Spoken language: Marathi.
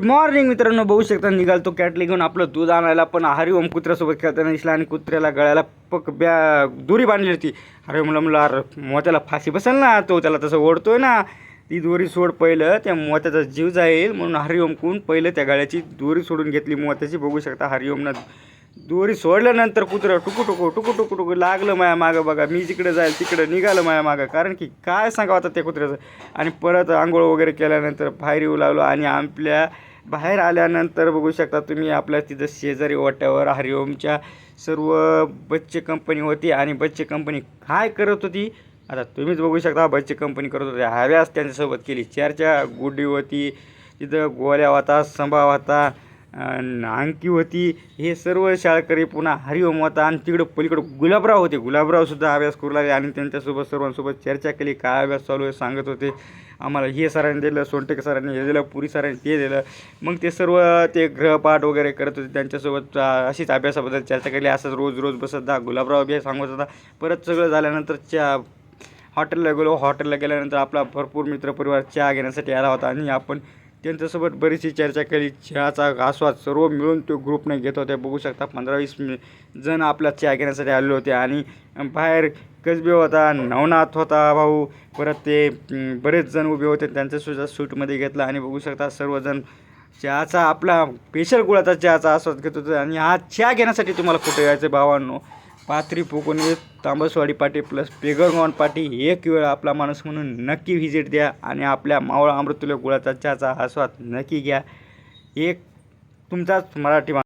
मॉर्निंग मित्रांनो, बघू शकता निघालतो कॅटली घेऊन आपलं दूध आणायला, पण हरिओम कुत्र्यासोबत खेळताना दिसला आणि कुत्र्याला गळ्याला दोरी बांधली होती. हरिओमला म्हणलं अरे मोत्याला फाशी बसेल ना, तो त्याला तसं ओढतोय ना, ती दोरी सोड पहिलं, त्या मोत्याचा जीव जाईल म्हणून हरिओमकडून पहिलं त्या गळ्याची दोरी सोडून घेतली मोत्याची. बघू शकता हरिओमनं दोरी सोडल्यानंतर कुत्रं टुकू टुकू टुकू टुकू टुकू लागलं माया मागं. बघा मी जिकडे जाईल तिकडं निघालं माया मागं, कारण की काय सांगावं आता त्या कुत्र्याचं. आणि परत आंघोळ वगैरे केल्यानंतर बाहेर येऊ लागलो आणि आपल्या बाहेर आल्यानंतर बघू शकता तुम्ही आपल्या तिथं शेजारी ओट्यावर हरिओमच्या सर्व बच्चे कंपनी होती. आणि बच्चे कंपनी काय करत होती आता तुम्हीच बघू शकता. बच्चे कंपनी करत होते, हव्यास त्यांच्यासोबत केली. चर्चा गुड्डी होती तिथं, गोल्या होता, संभा होता, अंकी होती, हे सर्व शाळकरी, पुन्हा हरिओम होता. आणि तिकडं पलीकडं गुलाबराव होते, गुलाबरावसुद्धा अभ्यास करू लागले आणि त्यांच्यासोबत सर्वांसोबत चर्चा केली. काय अभ्यास चालू आहे सांगत होते आम्हाला, हे सरांनी दिलं, सोनटेक सरांनी हे दिलं, पुरी सरांनी ते दिलं. मग ते सर्व ते गृहपाठ वगैरे करत होते, त्यांच्यासोबत अशीच अभ्यासाबद्दल चर्चा केली. असंच रोज रोज बसत गुलाबराव बी सांगत होता. परत सगळं झाल्यानंतर हॉटेलला गेलो. हॉटेलला गेल्यानंतर आपला भरपूर मित्रपरिवार चहा घेण्यासाठी आला होता आणि आपण त्यांच्यासोबत बरीचशी चर्चा केली. चहाचा आस्वाद सर्व मिळून तो ग्रुपने घेत होते. बघू शकता 15-20 जण आपला चहा घेण्यासाठी आलेले होते. आणि बाहेर कसबे होता, नवनाथ होता भाऊ, परत ते बरेच जण उभे होते, त्यांच्यासुद्धा सूटमध्ये घेतला. आणि बघू शकता सर्वजण चहाचा आपला स्पेशल गुळाचा चहाचा आस्वाद घेत होते. आणि हा चहा घेण्यासाठी तुम्हाला कुठे यायचं भावांनो, पाथरी पोकोनी तांबसवाडी पाटी प्लस पेगरगावन पाटी एक वेळ आपला माणूस म्हणून नक्की व्हिजिट द्या आणि आपल्या मावळा अमृतुल्य गुळाचा चहाचा आस्वाद नक्की घ्या. एक तुमचाच मराठी